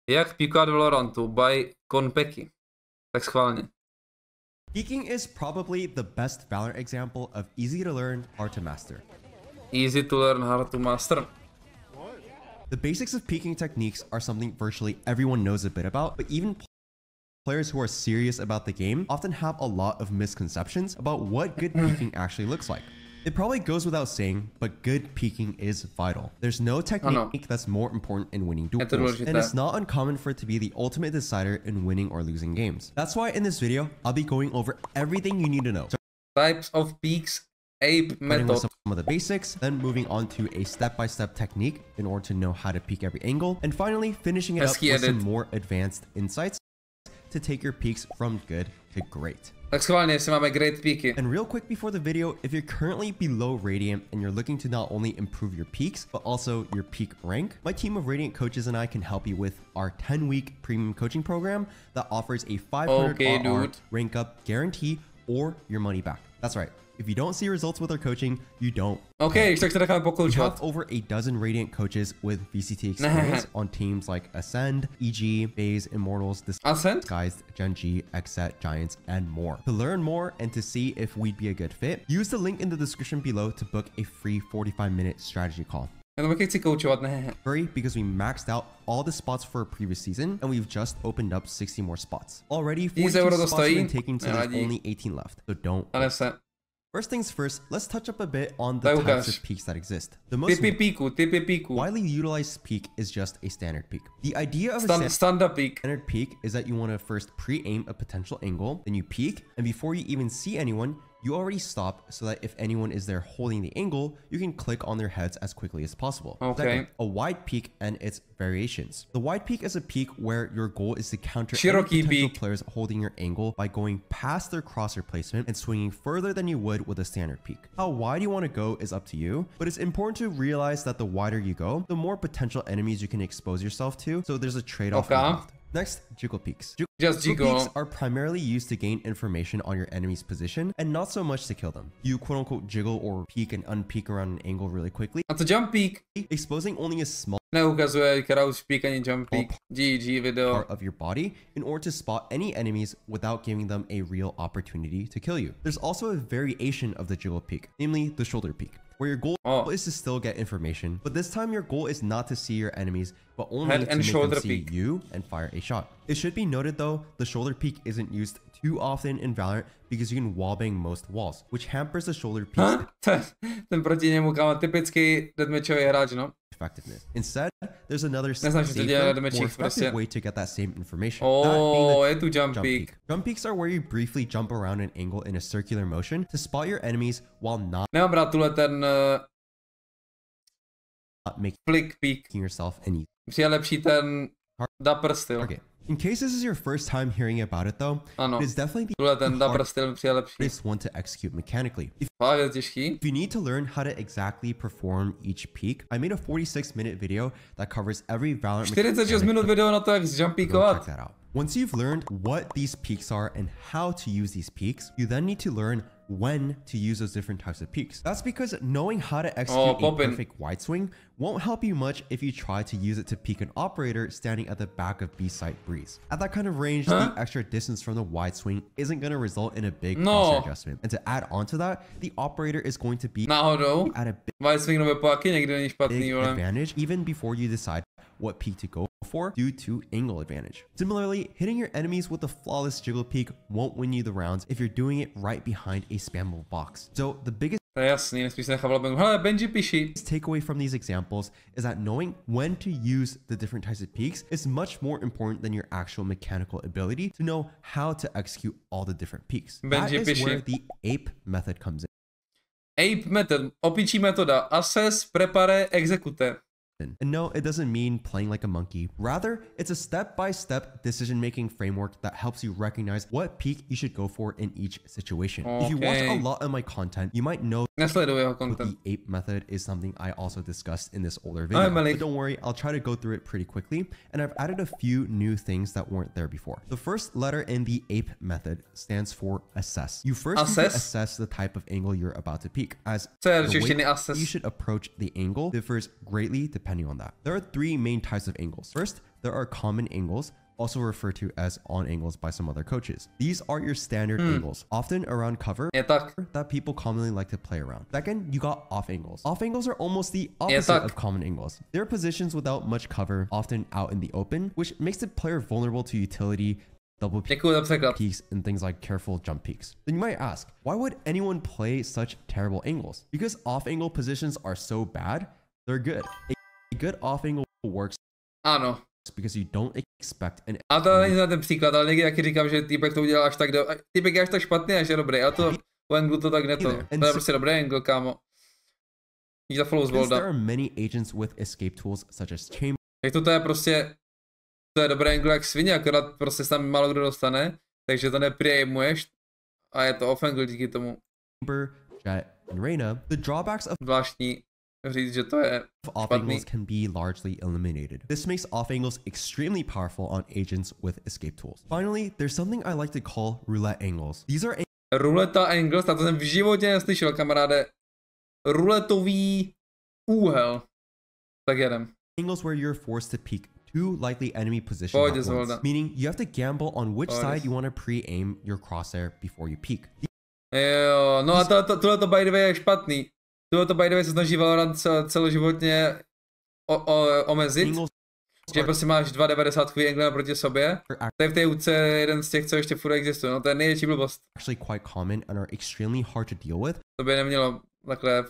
Jak Peekovat Valorantu by Peeky. Tak schválně. Peeking is probably the best Valorant example of easy to learn, hard to master. Easy to learn, hard to master. The basics of peeking techniques are something virtually everyone knows a bit about, but even players who are serious about the game often have a lot of misconceptions about what good peeking actually looks like. It probably goes without saying, but good peeking is vital. There's no technique that's more important in winning duels, and it's not uncommon for it to be the ultimate decider in winning or losing games. That's why in this video, I'll be going over everything you need to know. Types of peeks, ape method. Some of the basics, then moving on to a step-by-step technique in order to know how to peek every angle, and finally finishing it up with some more advanced insights to take your peeks from good to great. Tak schválně, jestli máme great peeky. And real quick before the video, if you're currently below Radiant and you're looking to not only improve your peaks, but also your peak rank, my team of Radiant coaches and I can help you with our 10-week premium coaching program that offers a 500 RR rank up guarantee or your money back. That's right. If you don't see results with our coaching, you don't. Okay, tak se necháme We pokoušet. have over a dozen Radiant coaches with VCT experience on teams like Ascend, EG, FaZe, Immortals, Disguised, Gen G, Xset, Giants, and more. To learn more and to see if we'd be a good fit, use the link in the description below to book a free 45-minute strategy call. Hurry, because we maxed out all the spots for a previous season and we've just opened up 60 more spots. Already 42 spots have been taken, so there's only 18 left. So don't. First things first, let's touch up a bit on the types of peaks that exist. The most widely utilized peak is just a standard peak. The idea of a standard peak is that you want to first pre-aim a potential angle, then you peek, and before you even see anyone, you already stop so that if anyone is there holding the angle, you can click on their heads as quickly as possible. Okay. Second, a wide peak and its variations. The wide peak is a peak where your goal is to counter any potential players holding your angle by going past their crosshair placement and swinging further than you would with a standard peak. How wide you want to go is up to you, but it's important to realize that the wider you go, the more potential enemies you can expose yourself to, so there's a trade-off involved. Next, jiggle peaks. Jiggle peaks are primarily used to gain information on your enemy's position and not so much to kill them. You quote-unquote jiggle or peek and unpeek around an angle really quickly. That's a jump peek. Exposing only a small Neukazuje crouch peek ani jump peek. GG video. Part of your body in order to spot any enemies without giving them a real opportunity to kill you. There's also a variation of the jiggle peek, namely the shoulder peek, where your goal is to still get information, but this time your goal is not to see your enemies, but only to make them see you and fire a shot. It should be noted though, the shoulder peek isn't used too often in Valorant because you can wallbang most walls, which hampers the shoulder peek's typický deathmatchový hráč, no. effectiveness. Instead, there's another safer, more effective way to get that same information. Je tu jump peek. Jump peeks are where you briefly jump around an angle in a circular motion to spot your enemies while not making yourself any. Přijde lepší ten dapper styl. Okay. In case this is your first time hearing about it though, it is definitely ten dapper styl přijde lepší. This one to execute mechanically. If you need to learn how to exactly perform each peek, I made a 46-minute video that covers every Valorant 46 minut video na to, jak jump peekovat. Check that out. Once you've learned what these peaks are and how to use these peaks, you then need to learn when to use those different types of peaks. That's because knowing how to execute a perfect wide swing won't help you much if you try to use it to peek an operator standing at the back of B site breeze. At that kind of range, the extra distance from the wide swing isn't going to result in a big crosshair adjustment. And to add on to that, the operator is going to be at a big advantage even before you decide what peek to go for due to angle advantage. Similarly, hitting your enemies with a flawless jiggle peek won't win you the rounds if you're doing it right behind a spammable box. So the biggest takeaway from these examples is that knowing when to use the different types of peeks is much more important than your actual mechanical ability to know how to execute all the different peeks. That is where the ape method comes in. Ape method, opičí metoda, assess, prepare, execute. And no, it doesn't mean playing like a monkey. Rather, it's a step-by-step decision-making framework that helps you recognize what peak you should go for in each situation. If you watch a lot of my content, you might know Nesleduju jeho content. The ape method is something I also discussed in this older video. But don't worry, I'll try to go through it pretty quickly. And I've added a few new things that weren't there before. The first letter in the ape method stands for assess. You first need to assess the type of angle you're about to peek, as the way you should approach the angle differs greatly depending on that. There are three main types of angles. First, there are common angles, also referred to as on angles by some other coaches. These are your standard angles, often around cover that people commonly like to play around. Second, you got off angles. Off angles are almost the opposite of common angles. They're positions without much cover, often out in the open, which makes the player vulnerable to utility, double peeks, and things like careful jump peeks. Then you might ask, why would anyone play such terrible angles? Because off angle positions are so bad, they're good. A good off angle works because you don't expect an... A to není za ten příklad, ale někdy taky říkám, že týpek to udělal až tak týpek je až tak špatný, až je dobrý. A to u anglu to tak neto. To je prostě dobrý angle, kámo. Jí za follow z Volda. There are many agents with escape tools such as chamber. Jak to je prostě... To je dobré angle jak svině, akorát prostě se tam málo kdo dostane. Takže to nepriejmuješ. A je to off angle díky tomu. Chamber, Jet, and Reina. The drawbacks of... Zvláštní říct, že to je off angles can be largely eliminated. This makes off angles extremely powerful on agents with escape tools. Finally, there's something I like to call roulette angles. These are Ruleta angles, tak to jsem v životě neslyšel, kamaráde. Ruletový úhel. Tak jedem. Angles where you're forced to peek two likely enemy positions at once, meaning you have to gamble on which side you want to pre-aim your crosshair before you peek. Jo, no a tohleto by the way je špatný. Tohleto by the way se snaží Valorant celoživotně omezit. Že prostě máš 2,90 angle proti sobě. To je v té UC jeden z těch, co ještě furt existuje. No to je největší blbost. Actually quite common and are extremely hard to deal with. To by nemělo takhle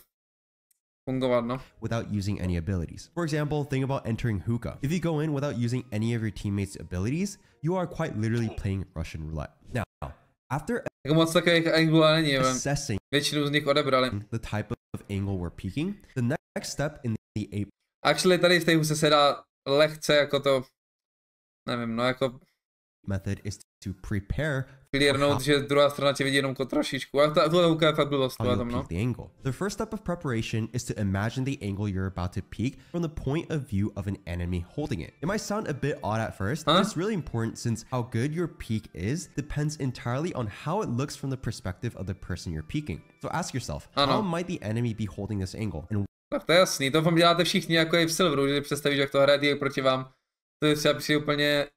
fungovat, no. Without using any abilities. For example, think about entering hookah. If you go in without using any of your teammates' abilities, you are quite literally playing Russian roulette. Now, after takových anglů není, assessing většinu z nich odebrali. The type of angle we're peeking, the next step in the ape. Actually, tady v té huse se dá lehce jako to, nevím, no jako method is to prepare clearnout, že druhá strana tě vidí jenom jako trošičku. A tohle je fakt blbost, the angle. The first step of preparation is to imagine the angle you're about to peek from the point of view of an enemy holding it. It might sound a bit odd at first, but it's really important since how good your peek is depends entirely on how it looks from the perspective of the person you're peeking. So ask yourself, how might the enemy be holding this angle? And tak to je jasný, to vám děláte všichni jako i v Silveru, že představíš, jak to hraje proti vám. To je třeba přijde úplně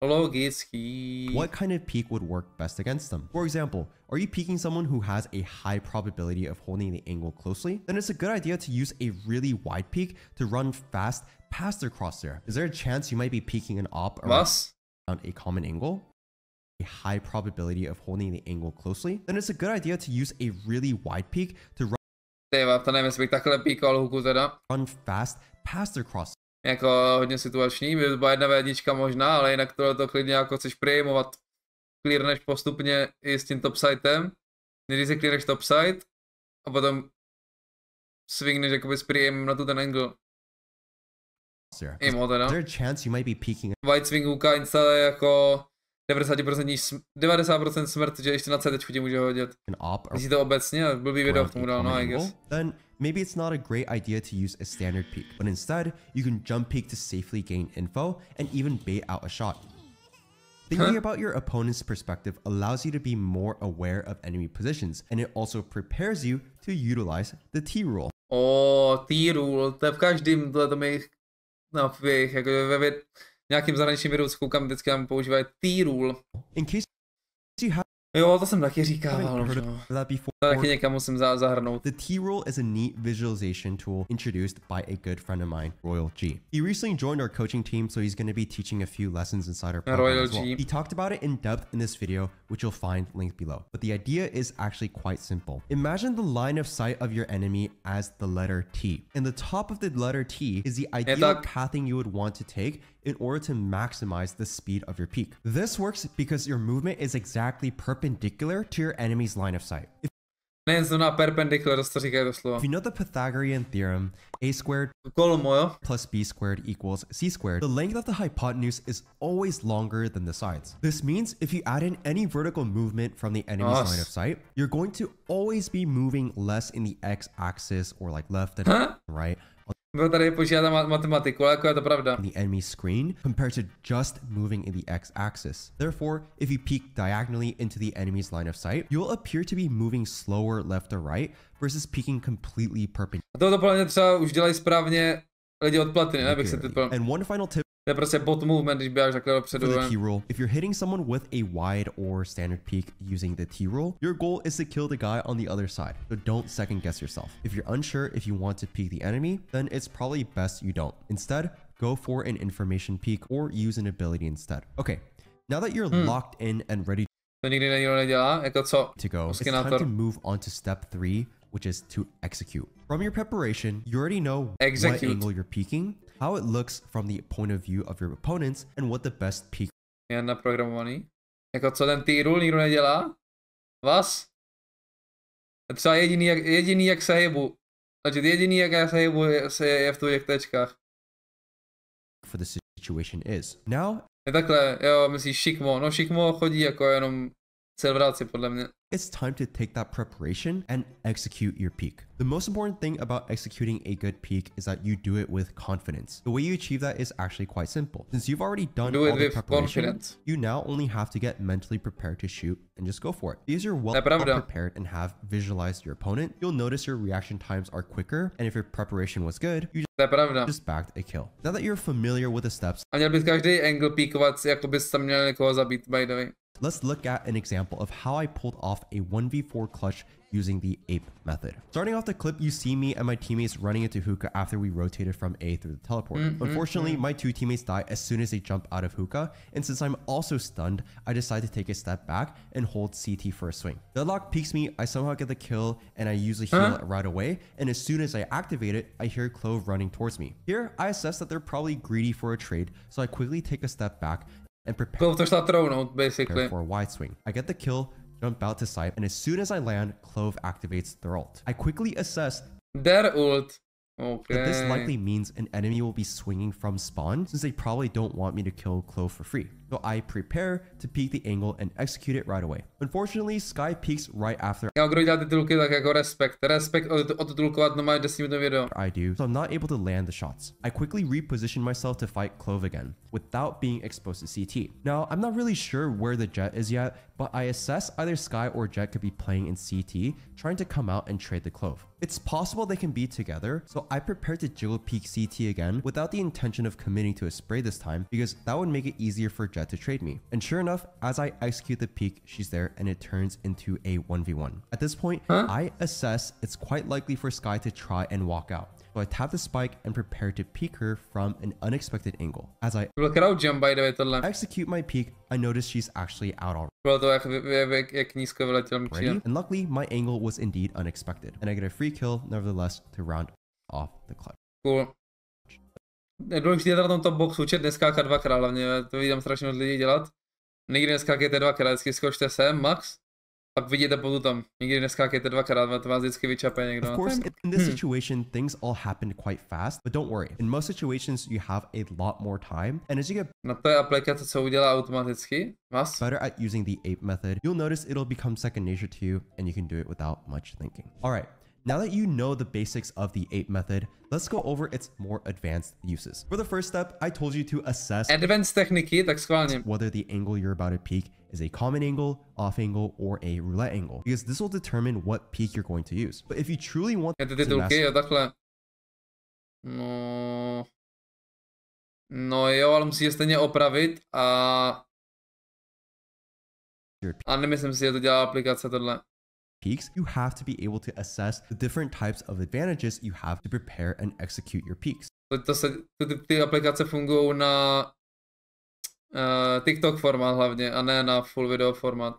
logický. What kind of peek would work best against them? For example, are you peeking someone who has a high probability of holding the angle closely? Then it's a good idea to use a really wide peek to run fast past their crosshair. Is there a chance you might be peeking an op around a common angle? A high probability of holding the angle closely? Then it's a good idea to use a really wide peek to run to nevím, jestli bych takhle píkal huku teda. Run fast past their crosshair. Jako hodně situační, by byla jedna vědnička možná, ale jinak to klidně jako chceš přejmovat. Clearneš postupně i s tím topsitem. Když si clearneš topside a potom swingneš jakoby s přejmem na tu ten angle. Imo teda. White swing hooka instale jako 90% smrt, že ještě na CT ti může hodit. Myslí to obecně, blbý video k tomu dal, no I guess. Then maybe it's not a great idea to use a standard peek, but instead you can jump peek to safely gain info and even bait out a shot. Thinking about your opponent's perspective allows you to be more aware of enemy positions, and it also prepares you to utilize the T rule. T-rule, to je v každém mých jako ve nějakým zahraničním videu s koukám, vždycky tam používají T-rule. Jo, to jsem taky říkával, no. Taky někam musím zahrnout. The T-rule is a neat visualization tool introduced by a good friend of mine, Royal G. He recently joined our coaching team, so he's going to be teaching a few lessons inside our program as well. He talked about it in depth in this video, which you'll find linked below. But the idea is actually quite simple. Imagine the line of sight of your enemy as the letter T. And the top of the letter T is the ideal pathing you would want to take in order to maximize the speed of your peek. This works because your movement is exactly perpendicular to your enemy's line of sight. Nejen zrovna perpendicular, to říkají doslova. If you know the Pythagorean theorem, a squared Kolmo, jo? plus b squared equals c squared, the length of the hypotenuse is always longer than the sides. This means if you add in any vertical movement from the enemy's line of sight, you're going to always be moving less in the x-axis or like left and right. Tady počítáte matematiku, ale jako je to pravda. The enemy screen compared to just moving in the x-axis. Therefore, if you peek diagonally into the enemy's line of sight, you'll appear to be moving slower left or right versus peeking completely perpendicular. A tohle podle mě třeba už dělají správně lidi od platiny, nebych se typl. And one final tip. To je prostě bot movement, když běháš takhle dopředu. For the T rule, if you're hitting someone with a wide or standard peek using the T rule, your goal is to kill the guy on the other side. So don't second guess yourself. If you're unsure if you want to peek the enemy, then it's probably best you don't. Instead, go for an information peek or use an ability instead. Okay, now that you're locked in and ready to nikdy nikdo nedělá, jako co? To go, it's time to move on to step 3, which is to execute. From your preparation, you already know what angle you're peeking, how it looks from the point of view of your opponents, and what the best peek. Je naprogramovaný. Jako co ten T-rule nikdo nedělá? Vás? Třeba jediný jak se hejbu. Takže jediný jak já se hejbu je v těch tečkách. For the situation is. Now, je takhle, jo, myslíš šikmo. No šikmo chodí jako jenom silvráci podle mě. It's time to take that preparation and execute your peek. The most important thing about executing a good peek is that you do it with confidence. The way you achieve that is actually quite simple. Since you've already done all the preparation, you now only have to get mentally prepared to shoot and just go for it. Because you're well prepared and have visualized your opponent, you'll notice your reaction times are quicker, and if your preparation was good, you just bagged a kill. Now that you're familiar with the steps, a měl bys každý angle peekovat, jako bys tam měl někoho zabít, by the way. Let's look at an example of how I pulled off a 1v4 clutch using the ape method. Starting off the clip, you see me and my teammates running into hookah after we rotated from A through the teleport. Unfortunately, my two teammates die as soon as they jump out of hookah, and since I'm also stunned, I decide to take a step back and hold CT for a swing. Deadlock peeks me, I somehow get the kill, and I usually heal it right away, and as soon as I activate it, I hear Clove running towards me. Here, I assess that they're probably greedy for a trade, so I quickly take a step back and prepare basically for a wide swing. I get the kill, jump out to sight, and as soon as I land, Clove activates their ult. I quickly assess their ult. Okay. That this likely means an enemy will be swinging from spawn, since they probably don't want me to kill Clove for free. So I prepare to peek the angle and execute it right away. Unfortunately, Sky peeks right after Respekt odtulkovat normálně 10-minutový video. I do, so I'm not able to land the shots. I quickly reposition myself to fight Clove again, without being exposed to CT. Now, I'm not really sure where the Jet is yet, but I assess either Sky or Jet could be playing in CT, trying to come out and trade the Clove. It's possible they can be together, so I prepare to jiggle peek CT again without the intention of committing to a spray this time, because that would make it easier for Jet to trade me. And sure enough, as I execute the peek, she's there and it turns into a 1v1. At this point, I assess it's quite likely for Sky to try and walk out. So I tap the spike and prepare to peek her from an unexpected angle. As I execute my peek, I notice she's actually out already. And luckily, my angle was indeed unexpected. And I get a free kill, nevertheless, to round off the clutch. Cool. Důležité na tomto boxu, čet neskáka dvakrát, hlavně to vidím strašně moc lidí dělat. Nikdy neskákejte dvakrát, vždycky skočte sem, max, pak vidíte potom. Nikdy neskákejte dvakrát, to vás vždycky vyčape někdo. Of course, in this situation, things all happened quite fast, but don't worry. In most situations, you have a lot more time, and as you get na to je aplikace, co udělá automaticky, better at using the ape method, you'll notice it'll become second nature to you, and you can do it without much thinking. All right. Now that you know the basics of the ape method, let's go over its more advanced uses. For the first step, I told you to assess advanced techniky, tak schválně, whether the angle you're about to peek is a common angle, off angle, or a roulette angle, because this will determine what peek you're going to use. But if you truly want to takhle. No jo, ale musí je stejně opravit a nemyslím si, že to dělá aplikace tohle. Peeks, you have to be able to assess the different types of advantages you have to prepare and execute your peeks. Ty aplikace fungují na TikTok formát hlavně, a ne na full video formát.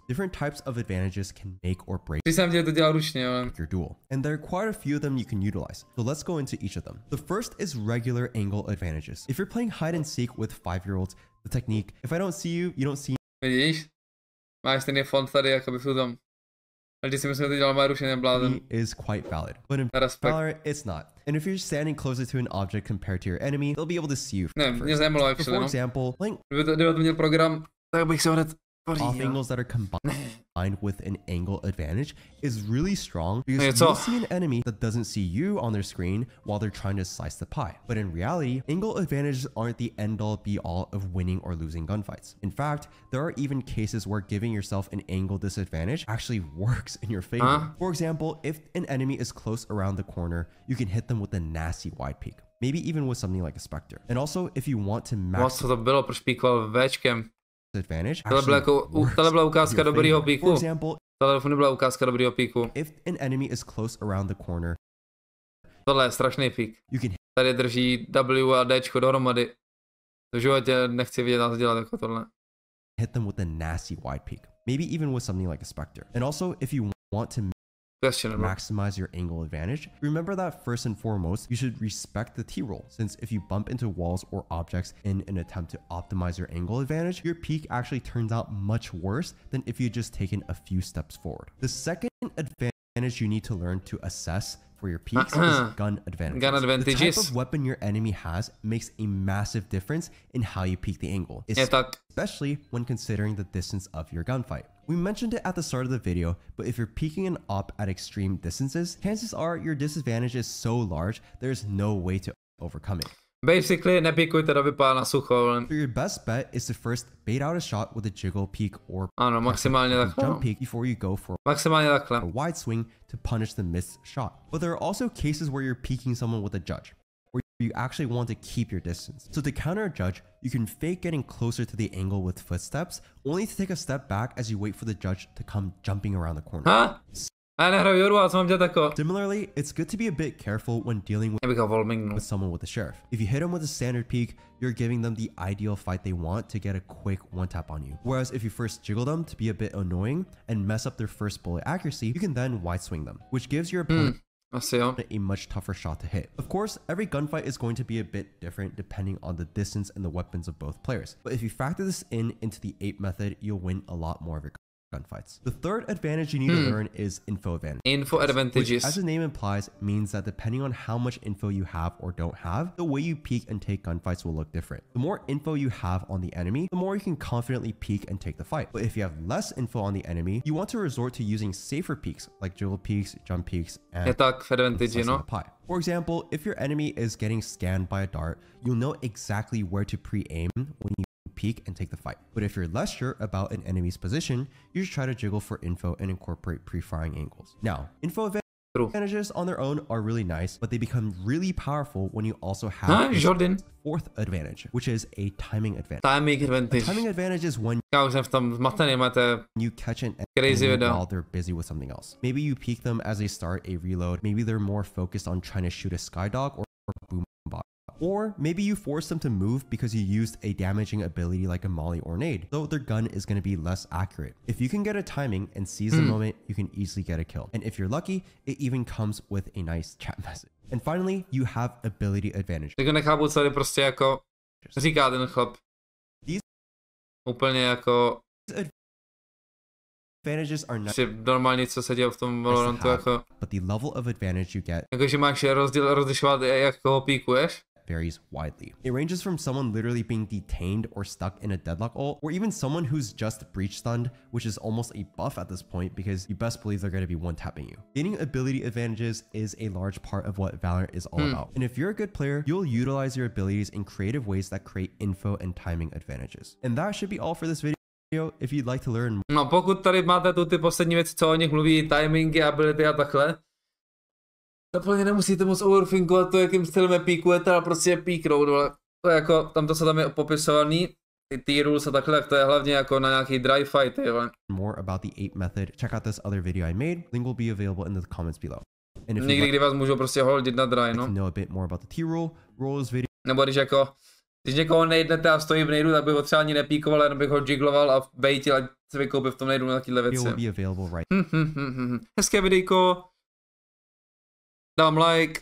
Different types of advantages can make or break your duel. And there are quite a few of them you can utilize. So let's go into each of them. The first is regular angle advantages. If you're playing hide and seek with 5-year-olds, the technique, if I don't see you, you don't see me. Vidíš? Máš ten font tady, jakoby v tom. A ty si myslím, že to dělal má rušený blázen. Is quite valid, but in Valorant, it's not. And if you're standing closer to an object compared to your enemy, they'll be able to see you first. Mě zajímalo, actually, for example, like, kdyby to měl program, tak bych se hned off angles that are combined with an angle advantage is really strong because you'll see an enemy that doesn't see you on their screen while they're trying to slice the pie. But in reality, angle advantages aren't the end-all be-all of winning or losing gunfights. In fact, there are even cases where giving yourself an angle disadvantage actually works in your favor. For example, if an enemy is close around the corner, you can hit them with a nasty wide peek. Maybe even with something like a Spectre. And also, if you want to max to bylo, proč píkoval Včkem? Advantage. Tohle byla ukázka dobrýho píku. Tohle nebyla ukázka dobrýho píku. If an enemy is close around the corner. Tohle je strašný pík. Tady drží W a Dčko dohromady. V životě nechci vidět nás dělat jako tohle. Hit them with a nasty wide peek. Maybe even with something like a Spectre. And also, if you want to maximize your angle advantage, remember that first and foremost, you should respect the T-roll, since if you bump into walls or objects in an attempt to optimize your angle advantage, your peek actually turns out much worse than if you had just taken a few steps forward. The second advantage you need to learn to assess for your peeks is gun advantages. The type of weapon your enemy has makes a massive difference in how you peek the angle, especially when considering the distance of your gunfight. We mentioned it at the start of the video, but if you're peeking an op at extreme distances, chances are your disadvantage is so large, there's no way to overcome it. Basically, nepíkujte do vypadá na sucho. So your best bet is to first bait out a shot with a jiggle peek or maximálně jump peek before you go for a wide swing to punish the missed shot. But there are also cases where you're peeking someone with a judge, where you actually want to keep your distance. So to counter a judge, you can fake getting closer to the angle with footsteps, only to take a step back as you wait for the judge to come jumping around the corner. Similarly, it's good to be a bit careful when dealing with someone with a sheriff. If you hit them with a standard peek, you're giving them the ideal fight they want to get a quick one tap on you. Whereas if you first jiggle them to be a bit annoying and mess up their first bullet accuracy, you can then wide swing them, which gives your opponent a much tougher shot to hit. Of course, every gunfight is going to be a bit different depending on the distance and the weapons of both players. But if you factor this into the 8 method, you'll win a lot more of your gunfights. The third advantage you need to learn is info advantage. Info advantages, which, as the name implies, means that depending on how much info you have or don't have, the way you peek and take gunfights will look different. The more info you have on the enemy, the more you can confidently peek and take the fight. But if you have less info on the enemy, you want to resort to using safer peeks like jiggle peeks, jump peeks, and the pie. For example, if your enemy is getting scanned by a dart, you'll know exactly where to pre-aim when you peek and take the fight. But if you're less sure about an enemy's position, you should try to jiggle for info and incorporate pre-firing angles. Now, info advantages on their own are really nice, but they become really powerful when you also have a fourth advantage, which is a timing advantage. A timing advantage is when you catch an enemy while they're busy with something else. Maybe you peek them as they start a reload. Maybe they're more focused on trying to shoot a skydog or boom bot. Or maybe you force them to move because you used a damaging ability like a molly or nade, though their gun is going to be less accurate. If you can get a timing and seize the moment, you can easily get a kill. And if you're lucky, it even comes with a nice chat message. And finally, you have ability advantage. Nechápu, co prostě jako říká ten chlap. Úplně jako advantages are not normální, co se děje v tom Valorantu, jako. But the level of advantage you get, jakože máš rozlišovat, jak koho píkuješ. Varies widely. It ranges from someone literally being detained or stuck in a deadlock ult, or even someone who's just breach stunned, which is almost a buff at this point because you best believe they're going to be one-tapping you. Gaining ability advantages is a large part of what Valorant is all about. And if you're a good player, you'll utilize your abilities in creative ways that create info and timing advantages. And that should be all for this video. If you'd like to learn more. No, pokud tady máte tu ty poslední věci, co o nich mluví, timingy, ability a takhle, úplně nemusíte moc overthinkovat to, jakým stylem píkujete, ale prostě píknout, ale to je jako, tam to, co tam je popisovaný, ty T-rules a takhle, tak to je hlavně jako na nějaký dry fight, jo. More about the 8 method, check out this other video I made, link will be available in the comments below. Někdy, kdy vás můžou prostě holdit na dry, no. Know a bit more about the T-rule, roles video. Nebo když někoho nejdete a stojí v nejdu, tak bych ho třeba ani nepíkoval, jenom bych ho jiggloval a baitil, ať se vykoupil v tom nejdu na takovéhle věci. Hezké videjko. Dám like.